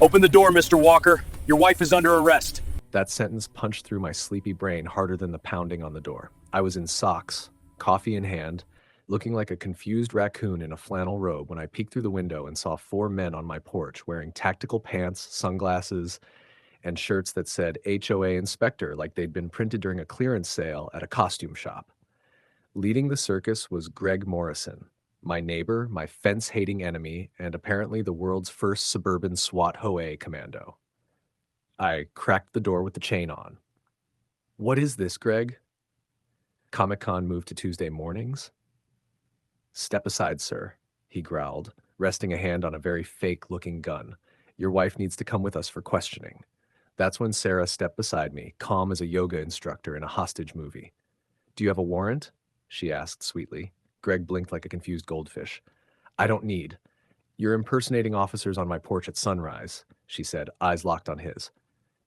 Open the door, Mr. Walker. Your wife is under arrest. That sentence punched through my sleepy brain harder than the pounding on the door. I was in socks, coffee in hand, looking like a confused raccoon in a flannel robe when I peeked through the window and saw four men on my porch wearing tactical pants, sunglasses, and shirts that said HOA Inspector like they'd been printed during a clearance sale at a costume shop. Leading the circus was Greg Morrison, my neighbor, my fence-hating enemy, and apparently the world's first suburban SWAT HOA commando. I cracked the door with the chain on. "What is this, Greg?" "Comic-Con moved to Tuesday mornings?" "Step aside, sir," he growled, resting a hand on a very fake-looking gun. "Your wife needs to come with us for questioning." That's when Sarah stepped beside me, calm as a yoga instructor in a hostage movie. "Do you have a warrant?" she asked sweetly. Greg blinked like a confused goldfish. "I don't need." "You're impersonating officers on my porch at sunrise," she said, eyes locked on his.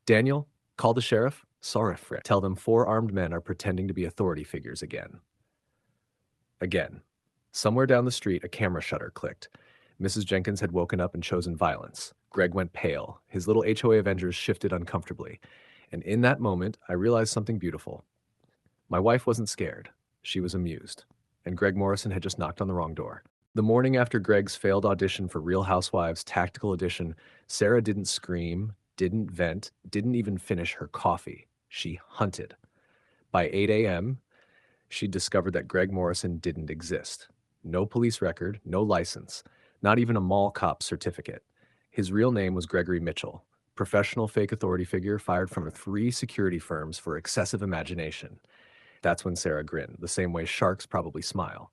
"Daniel, call the sheriff. Sorry, Fred. Tell them four armed men are pretending to be authority figures again." Again. Somewhere down the street, a camera shutter clicked. Mrs. Jenkins had woken up and chosen violence. Greg went pale. His little HOA Avengers shifted uncomfortably. And in that moment, I realized something beautiful. My wife wasn't scared. She was amused. And Greg Morrison had just knocked on the wrong door. The morning after Greg's failed audition for Real Housewives Tactical Edition, Sarah didn't scream, didn't vent, didn't even finish her coffee. She hunted. By 8 a.m., she discovered that Greg Morrison didn't exist. No police record, no license, not even a mall cop certificate. His real name was Gregory Mitchell, professional fake authority figure fired from 3 security firms for excessive imagination. That's when Sarah grinned, the same way sharks probably smile.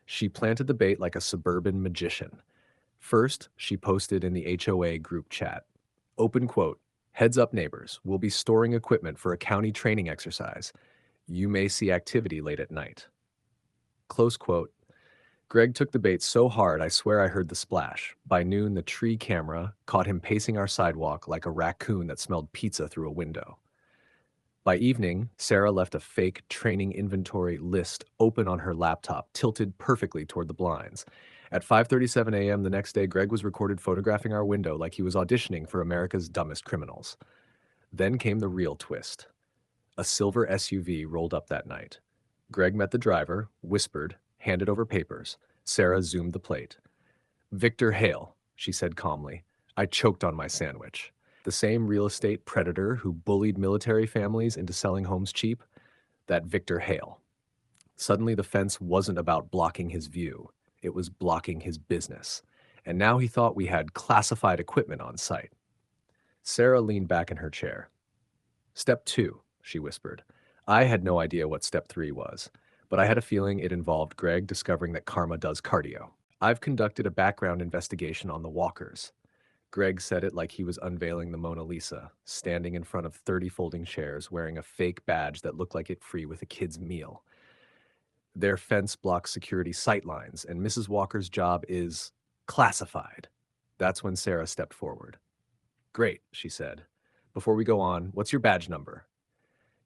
She planted the bait like a suburban magician. First, she posted in the HOA group chat. Open quote, "Heads up neighbors, we'll be storing equipment for a county training exercise. You may see activity late at night." Close quote. Greg took the bait so hard I swear I heard the splash. By noon, the tree camera caught him pacing our sidewalk like a raccoon that smelled pizza through a window. By evening, Sarah left a fake training inventory list open on her laptop, tilted perfectly toward the blinds. At 5:37 a.m. the next day, Greg was recorded photographing our window like he was auditioning for America's Dumbest Criminals. Then came the real twist. A silver SUV rolled up that night. Greg met the driver, whispered, handed over papers. Sarah zoomed the plate. "Victor Hale," she said calmly. I choked on my sandwich. The same real estate predator who bullied military families into selling homes cheap? That Victor Hale. Suddenly the fence wasn't about blocking his view. It was blocking his business. And now he thought we had classified equipment on site. Sarah leaned back in her chair. "Step 2, she whispered. I had no idea what step 3 was, but I had a feeling it involved Greg discovering that karma does cardio. "I've conducted a background investigation on the Walkers." Greg said it like he was unveiling the Mona Lisa, standing in front of 30 folding chairs, wearing a fake badge that looked like it free with a kid's meal. "Their fence blocks security sightlines, and Mrs. Walker's job is classified." That's when Sarah stepped forward. "Great," she said. "Before we go on, what's your badge number?"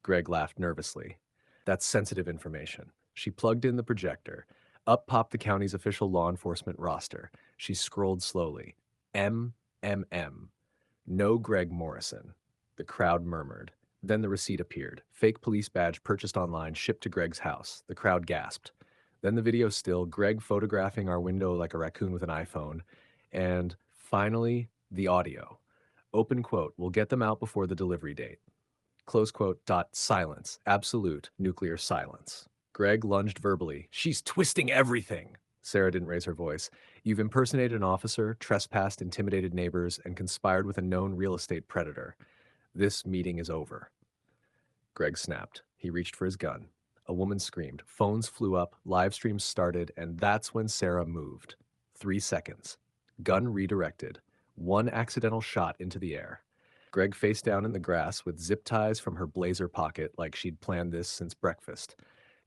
Greg laughed nervously. "That's sensitive information." She plugged in the projector. Up popped the county's official law enforcement roster. She scrolled slowly. MMM. No Greg Morrison. The crowd murmured. Then the receipt appeared. Fake police badge purchased online, shipped to Greg's house. The crowd gasped. Then the video still, Greg photographing our window like a raccoon with an iPhone. And finally, the audio. Open quote, "We'll get them out before the delivery date." Close quote, silence, absolute nuclear silence. Greg lunged verbally. "She's twisting everything." Sarah didn't raise her voice. "You've impersonated an officer, trespassed, intimidated neighbors, and conspired with a known real estate predator. This meeting is over." Greg snapped. He reached for his gun. A woman screamed. Phones flew up, live streams started, and that's when Sarah moved. 3 seconds. Gun redirected. 1 accidental shot into the air. Greg face down in the grass with zip ties from her blazer pocket like she'd planned this since breakfast.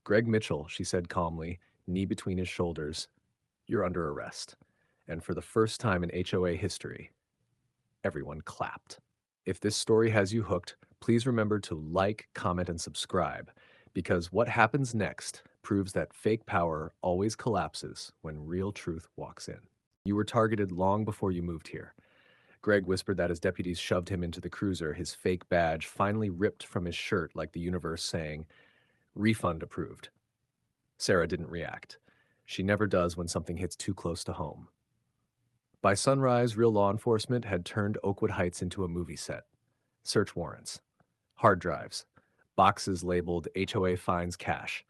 "Greg Mitchell," she said calmly, knee between his shoulders, "you're under arrest." And for the first time in HOA history, everyone clapped. If this story has you hooked, please remember to like, comment, and subscribe, because what happens next proves that fake power always collapses when real truth walks in. You were targeted long before you moved here. Greg whispered that as deputies shoved him into the cruiser, his fake badge finally ripped from his shirt like the universe saying, "Refund approved." Sarah didn't react. She never does when something hits too close to home. By sunrise, real law enforcement had turned Oakwood Heights into a movie set. Search warrants, hard drives, boxes labeled HOA fines cash.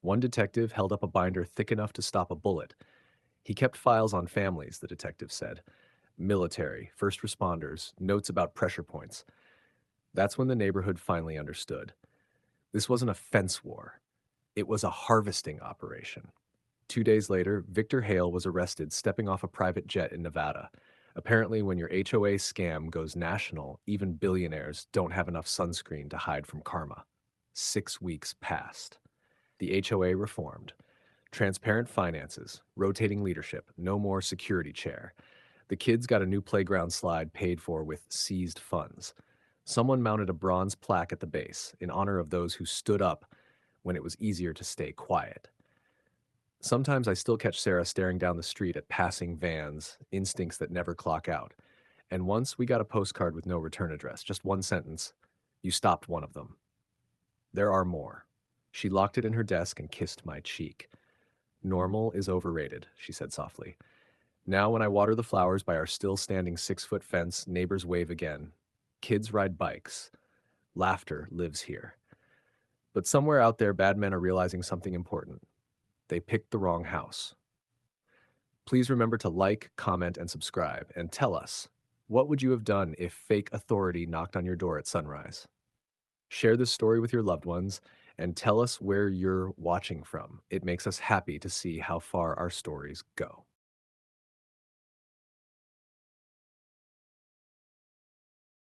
One detective held up a binder thick enough to stop a bullet. He kept files on families, the detective said. Military, first responders, notes about pressure points. That's when the neighborhood finally understood. This wasn't a fence war. It was a harvesting operation. 2 days later, Victor Hale was arrested stepping off a private jet in Nevada. Apparently, when your HOA scam goes national, even billionaires don't have enough sunscreen to hide from karma. 6 weeks passed. The HOA reformed. Transparent finances, rotating leadership, no more security chair. The kids got a new playground slide paid for with seized funds. Someone mounted a bronze plaque at the base in honor of those who stood up when it was easier to stay quiet. Sometimes I still catch Sarah staring down the street at passing vans, instincts that never clock out. And once we got a postcard with no return address, just one sentence. You stopped one of them. There are more. She locked it in her desk and kissed my cheek. Normal is overrated, she said softly. Now when I water the flowers by our still standing 6-foot fence, neighbors wave again. Kids ride bikes. Laughter lives here. But somewhere out there, bad men are realizing something important. They picked the wrong house. Please remember to like, comment, and subscribe, and tell us, what would you have done if fake authority knocked on your door at sunrise? Share this story with your loved ones, and tell us where you're watching from. It makes us happy to see how far our stories go.